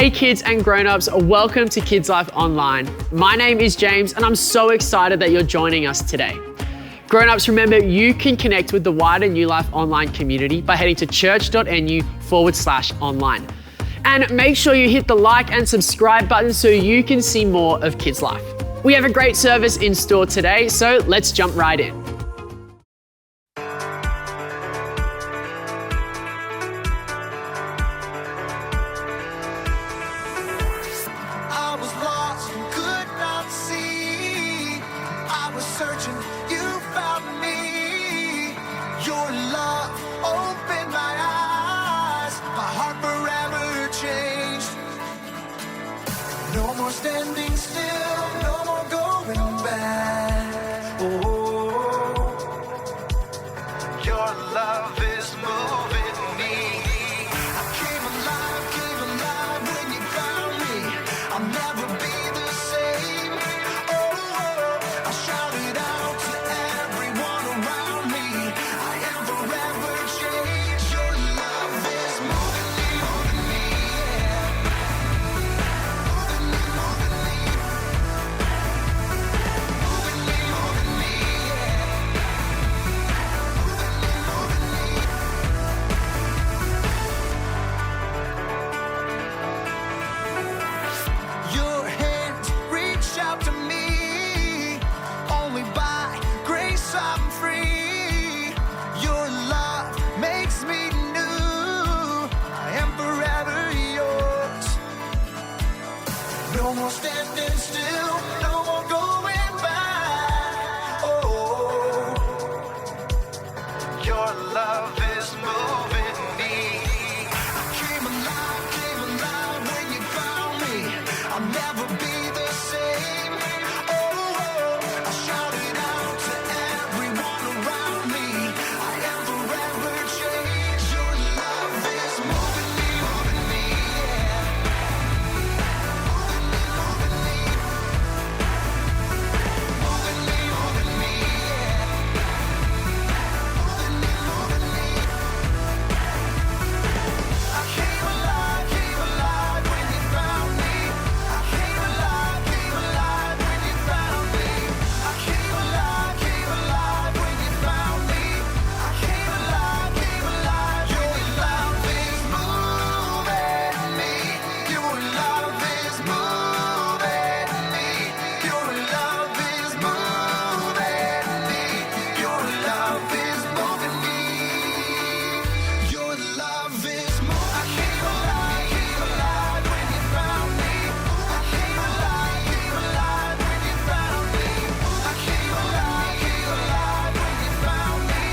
Hey kids and grown-ups, welcome to Kidzlife Online. My name is James and I'm so excited that you're joining us today. Grown-ups, remember you can connect with the wider New Life Online community by heading to church.nu/online. And make sure you hit the like and subscribe button so you can see more of Kids Life. We have a great service in store today, so let's jump right in. I was lost and could not see. I was searching, you found me. Your love opened my eyes. My heart forever changed. No more standing still, no more going back. Oh, your love is moving me. I came alive when you found me. I'll never be the same. Oh, I shouted out to everyone around me. I am forever changed. Your love is moving me, yeah. Moving me, Your hand reached out to me. Only by grace I'm free. Your love makes me new. I am forever yours. No more standing still, no more going back. Oh, your love is moving me. I came alive when you found me. I'll never be the same. Oh, I shouted out to everyone around me. I am forever changed. Your love is moving me, yeah. Moving me, I came alive when you found me. I came alive when you found me. I came alive when you found me. I came alive. Your love is moving me. Your love is moving me. Your love is moving me. Your love is moving me. Your love is moving. I came alive when you found me. I came alive when you found me. I came alive when you found me.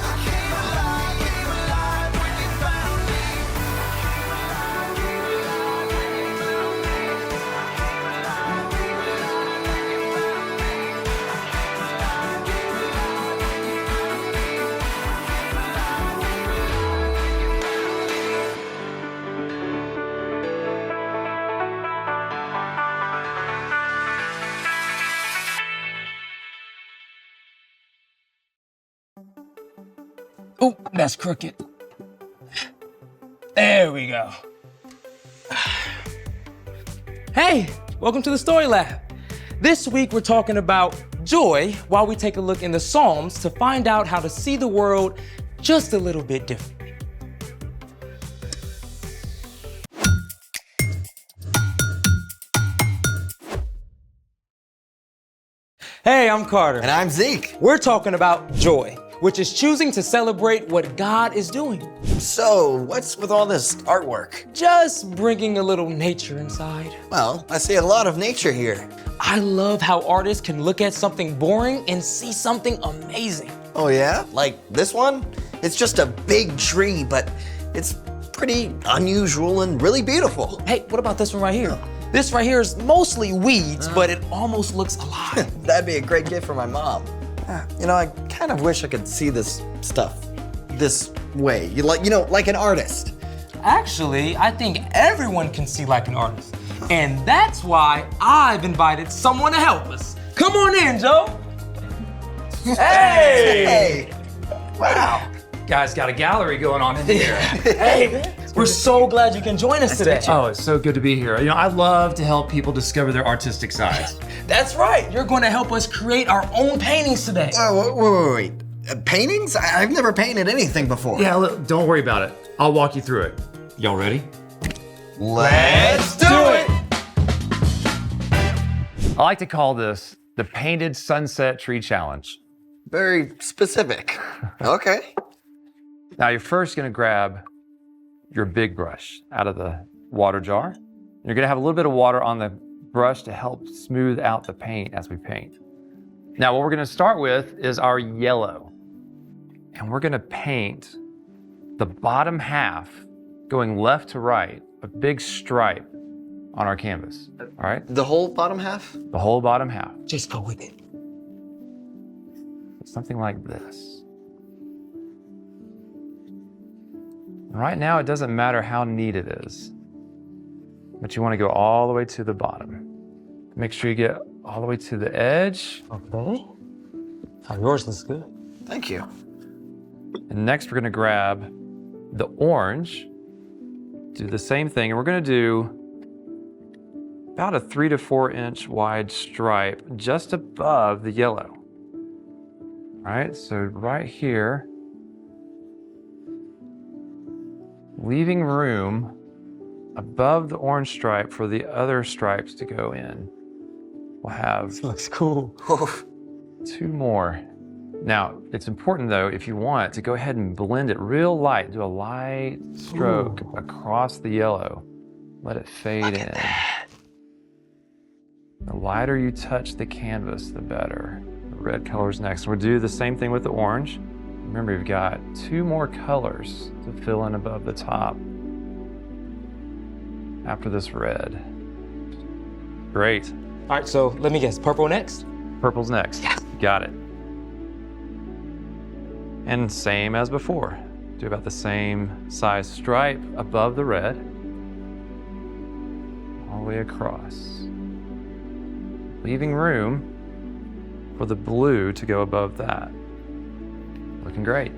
I came alive when you found me. Oh, that's crooked. There we go. Hey, welcome to the Story Lab. This week we're talking about joy while we take a look in the Psalms to find out how to see the world just a little bit different. Hey, I'm Carter. And I'm Zeke. We're talking about joy, which is choosing to celebrate what God is doing. So, what's with all this artwork? Just bringing a little nature inside. Well, I see a lot of nature here. I love how artists can look at something boring and see something amazing. Oh yeah? Like this one? It's just a big tree, but it's pretty unusual and really beautiful. Hey, what about this one right here? This right here is mostly weeds, but it almost looks alive. That'd be a great gift for my mom. You know, I kind of wish I could see this stuff this way. Like an artist. Actually, I think everyone can see like an artist. And that's why I've invited someone to help us. Come on in, Joe. Hey! Hey! Wow! guys got a gallery going on in here. Hey, man, we're so glad you can join us today. Oh, it's so good to be here. You know, I love to help people discover their artistic sides. That's right. You're going to help us create our own paintings today. Wait. Paintings? I've never painted anything before. Yeah, look, don't worry about it. I'll walk you through it. Y'all ready? Let's do it! I like to call this the Painted Sunset Tree Challenge. Very specific. Okay. Now you're first gonna grab your big brush out of the water jar. You're gonna have a little bit of water on the brush to help smooth out the paint as we paint. Now what we're gonna start with is our yellow. And we're gonna paint the bottom half going left to right, a big stripe on our canvas, all right? The whole bottom half? The whole bottom half. Just go with it. Something like this. Right now, it doesn't matter how neat it is, but you want to go all the way to the bottom. Make sure you get all the way to the edge. Okay. Oh, yours looks good. Thank you. And next, we're going to grab the orange, do the same thing, and we're going to do about a 3 to 4 inch wide stripe just above the yellow. All right, so right here, leaving room above the orange stripe for the other stripes to go in. We'll have Looks cool. 2 more. Now, it's important though, if you want, to go ahead and blend it real light. Do a light stroke across the yellow. Let it fade in. The lighter you touch the canvas, the better. The red color's next. We'll do the same thing with the orange. Remember, we've got 2 more colors to fill in above the top after this red. Great. All right, so let me guess. Purple next? Purple's next. Yes. Got it. And same as before. Do about the same size stripe above the red. All the way across. Leaving room for the blue to go above that. Looking great.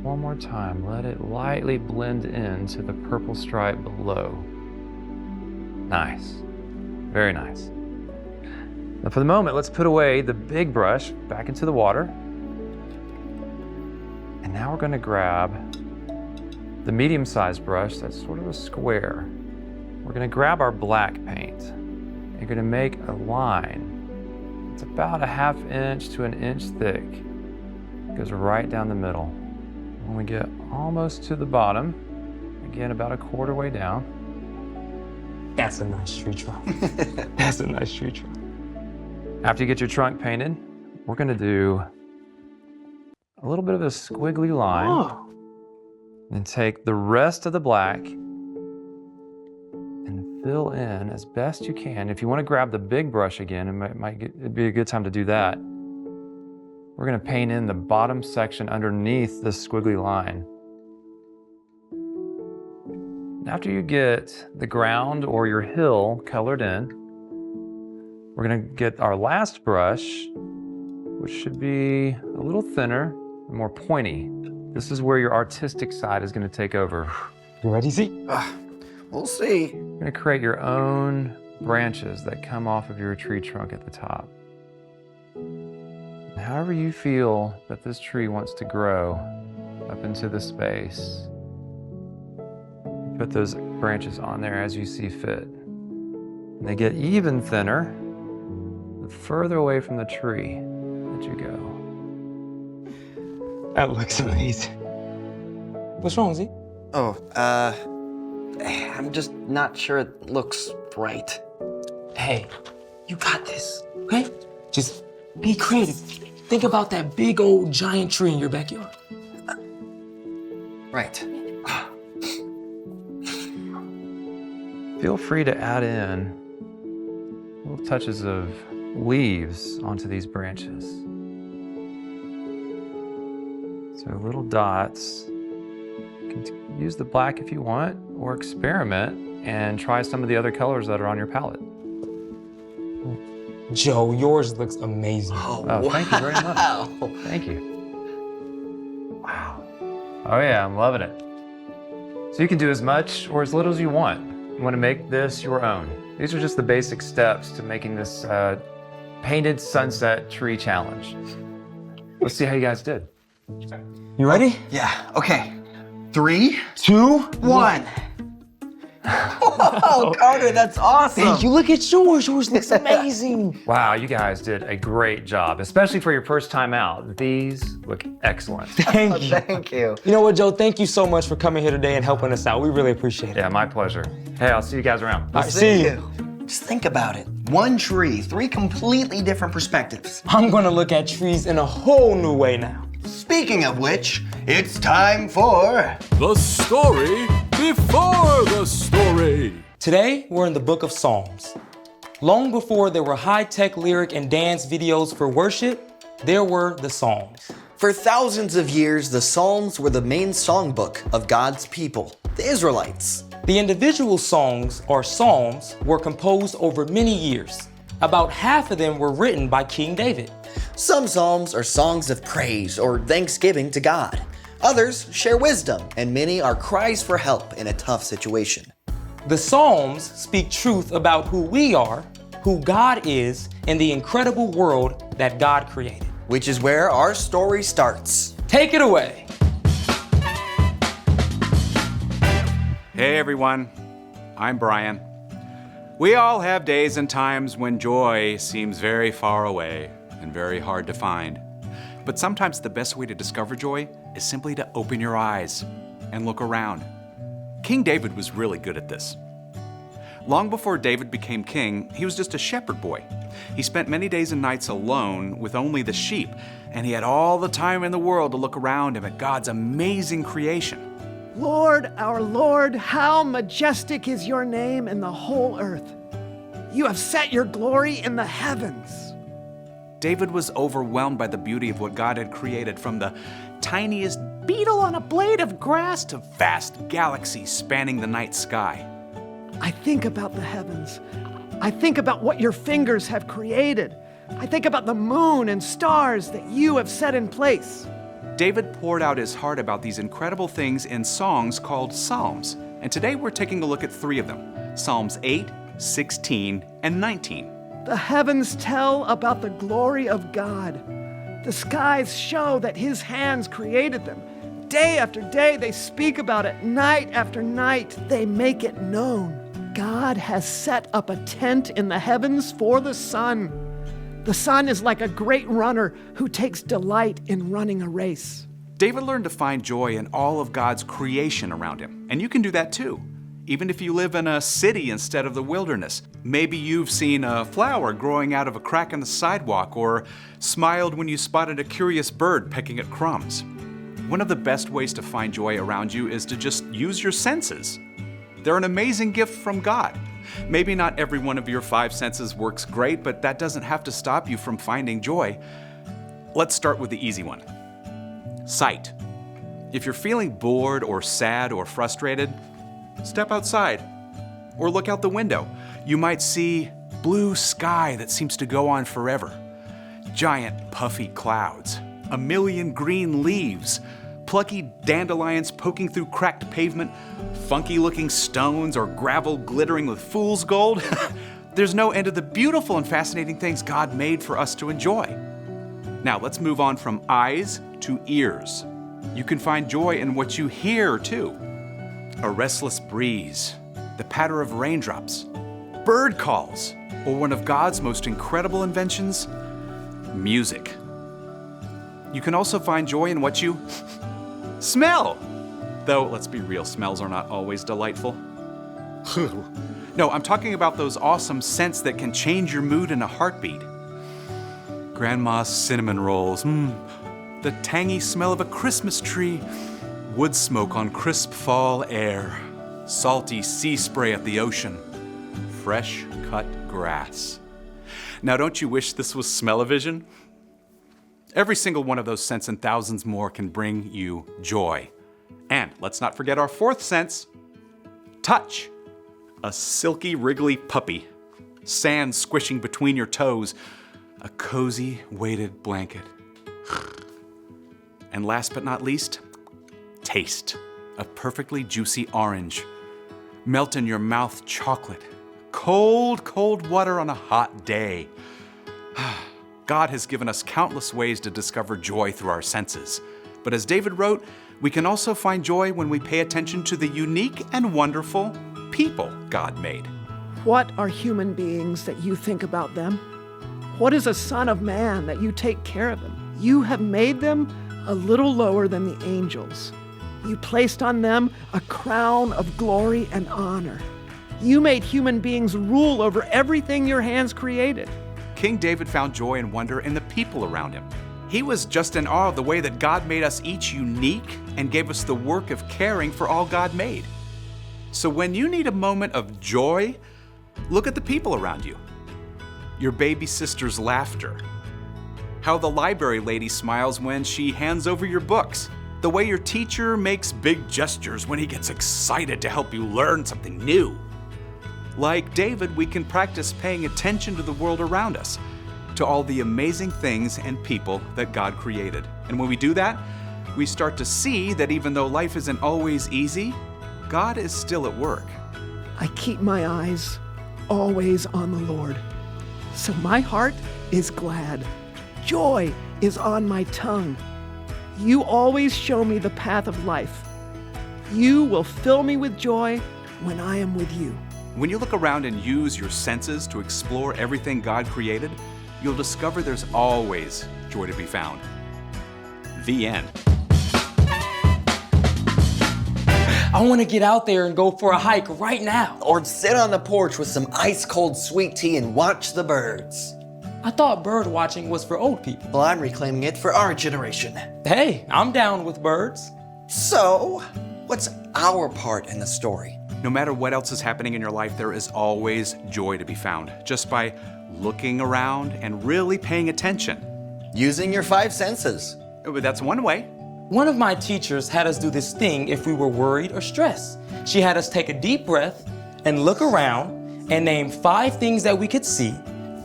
One more time, let it lightly blend into the purple stripe below. Nice, very nice. Now for the moment, let's put away the big brush back into the water. And now we're gonna grab the medium-sized brush that's sort of a square. We're gonna grab our black paint. You're gonna make a line. It's about a 1/2 inch to 1 inch thick. It goes right down the middle. When we get almost to the bottom, again about a 1/4 way down. That's a nice tree trunk. That's a nice tree trunk. After you get your trunk painted, we're gonna do a little bit of a squiggly line. Oh. And take the rest of the black and fill in as best you can. If you want to grab the big brush again, it'd be a good time to do that. We're going to paint in the bottom section underneath this squiggly line. After you get the ground or your hill colored in, we're going to get our last brush, which should be a little thinner and more pointy. This is where your artistic side is going to take over. You ready, Z? We'll see. You're going to create your own branches that come off of your tree trunk at the top. And however you feel that this tree wants to grow up into the space, put those branches on there as you see fit. And they get even thinner the further away from the tree that you go. That looks amazing. What's wrong, Z? Oh, I'm just not sure it looks right. Hey, you got this, okay? Just be creative. Think about that big old giant tree in your backyard. Right. Feel free to add in little touches of leaves onto these branches. So little dots. You can use the black if you want, or experiment and try some of the other colors that are on your palette. Joe, yours looks amazing. Oh, thank you very much. Thank you. Wow. Oh yeah, I'm loving it. So you can do as much or as little as you want. You want to make this your own. These are just the basic steps to making this painted sunset tree challenge. Let's see how you guys did. You ready? Yeah, okay. 3, 2, 1. Oh, Carter, that's awesome. Thank you. Look at yours. Yours looks amazing. Wow, you guys did a great job, especially for your first time out. These look excellent. Thank you. Thank you. You know what, Joe? Thank you so much for coming here today and helping us out. We really appreciate it. Yeah, my pleasure. Hey, I'll see you guys around. All right, see you. Just think about it. One tree, 3 completely different perspectives. I'm gonna look at trees in a whole new way now. Speaking of which, it's time for... The story before the story. Today, we're in the book of Psalms. Long before there were high-tech lyric and dance videos for worship, there were the Psalms. For thousands of years, the Psalms were the main songbook of God's people, the Israelites. The individual songs, or psalms, were composed over many years. About half of them were written by King David. Some psalms are songs of praise or thanksgiving to God. Others share wisdom, and many are cries for help in a tough situation. The Psalms speak truth about who we are, who God is, and the incredible world that God created. Which is where our story starts. Take it away. Hey everyone, I'm Brian. We all have days and times when joy seems very far away and very hard to find. But sometimes the best way to discover joy is simply to open your eyes and look around. King David was really good at this. Long before David became king, he was just a shepherd boy. He spent many days and nights alone with only the sheep, and he had all the time in the world to look around him at God's amazing creation. Lord, our Lord, how majestic is your name in the whole earth. You have set your glory in the heavens. David was overwhelmed by the beauty of what God had created, from the tiniest beetle on a blade of grass to vast galaxies spanning the night sky. I think about the heavens. I think about what your fingers have created. I think about the moon and stars that you have set in place. David poured out his heart about these incredible things in songs called Psalms, and today we're taking a look at 3 of them, Psalms 8, 16, and 19. The heavens tell about the glory of God. The skies show that his hands created them. Day after day, they speak about it. Night after night, they make it known. God has set up a tent in the heavens for the sun. The sun is like a great runner who takes delight in running a race. David learned to find joy in all of God's creation around him, and you can do that too. Even if you live in a city instead of the wilderness. Maybe you've seen a flower growing out of a crack in the sidewalk, or smiled when you spotted a curious bird pecking at crumbs. One of the best ways to find joy around you is to just use your senses. They're an amazing gift from God. Maybe not every one of your 5 senses works great, but that doesn't have to stop you from finding joy. Let's start with the easy one. Sight. If you're feeling bored or sad or frustrated, step outside or look out the window. You might see blue sky that seems to go on forever, giant puffy clouds, a million green leaves, plucky dandelions poking through cracked pavement, funky-looking stones or gravel glittering with fool's gold. There's no end to the beautiful and fascinating things God made for us to enjoy. Now let's move on from eyes to ears. You can find joy in what you hear too. A restless breeze, the patter of raindrops, bird calls, or one of God's most incredible inventions, music. You can also find joy in what you smell. Though, let's be real, smells are not always delightful. No, I'm talking about those awesome scents that can change your mood in a heartbeat. Grandma's cinnamon rolls, the tangy smell of a Christmas tree, wood smoke on crisp fall air, salty sea spray at the ocean, fresh cut grass. Now, don't you wish this was smell-o-vision? Every single one of those scents and thousands more can bring you joy. And let's not forget our 4th sense, touch. A silky, wriggly puppy. sand squishing between your toes, a cozy weighted blanket. And last but not least, taste. A perfectly juicy orange. Melt in your mouth chocolate. Cold, cold water on a hot day. God has given us countless ways to discover joy through our senses. But as David wrote, we can also find joy when we pay attention to the unique and wonderful people God made. What are human beings that you think about them? What is a son of man that you take care of him? You have made them a little lower than the angels. You placed on them a crown of glory and honor. You made human beings rule over everything your hands created. King David found joy and wonder in the people around him. He was just in awe of the way that God made us each unique and gave us the work of caring for all God made. So when you need a moment of joy, look at the people around you. Your baby sister's laughter. How the library lady smiles when she hands over your books. The way your teacher makes big gestures when he gets excited to help you learn something new. Like David, we can practice paying attention to the world around us, to all the amazing things and people that God created. And when we do that, we start to see that even though life isn't always easy, God is still at work. I keep my eyes always on the Lord. So my heart is glad. Joy is on my tongue. You always show me the path of life. You will fill me with joy when I am with you. When you look around and use your senses to explore everything God created, you'll discover there's always joy to be found. The end. I want to get out there and go for a hike right now. Or sit on the porch with some ice-cold sweet tea and watch the birds. I thought bird watching was for old people. Well, I'm reclaiming it for our generation. Hey, I'm down with birds. So, what's our part in the story? No matter what else is happening in your life, there is always joy to be found, just by looking around and really paying attention. Using your 5 senses. But that's one way. One of my teachers had us do this thing if we were worried or stressed. She had us take a deep breath and look around and name 5 things that we could see,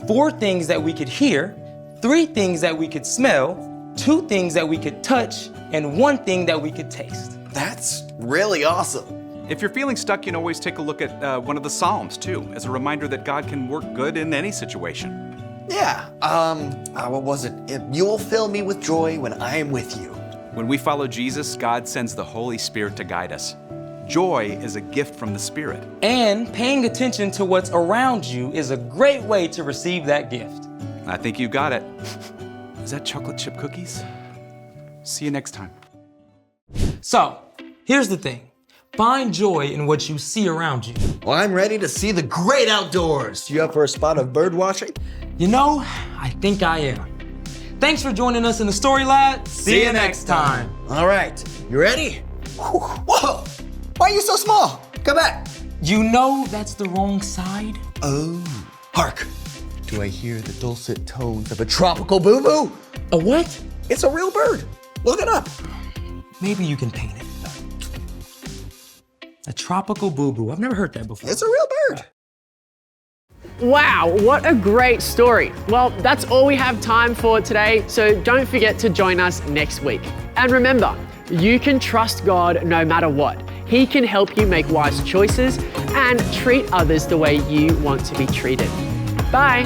4 things that we could hear, 3 things that we could smell, 2 things that we could touch, and 1 thing that we could taste. That's really awesome. If you're feeling stuck, you can always take a look at one of the Psalms too, as a reminder that God can work good in any situation. Yeah, what was it? You will fill me with joy when I am with you. When we follow Jesus, God sends the Holy Spirit to guide us. Joy is a gift from the Spirit. And paying attention to what's around you is a great way to receive that gift. I think you got it. Is that chocolate chip cookies? See you next time. So, here's the thing. Find joy in what you see around you. Well, I'm ready to see the great outdoors. You up for a spot of bird watching? You know, I think I am. Thanks for joining us in the Story Lab. See you next time. All right, you ready? Whoa, why are you so small? Come back. You know that's the wrong side. Oh, hark. Do I hear the dulcet tones of a tropical boo-boo? A what? It's a real bird. Look it up. Maybe you can paint it. A tropical boo-boo. I've never heard that before. It's a real bird. Wow, what a great story. Well, that's all we have time for today, so don't forget to join us next week. And remember, you can trust God no matter what. He can help you make wise choices and treat others the way you want to be treated. Bye.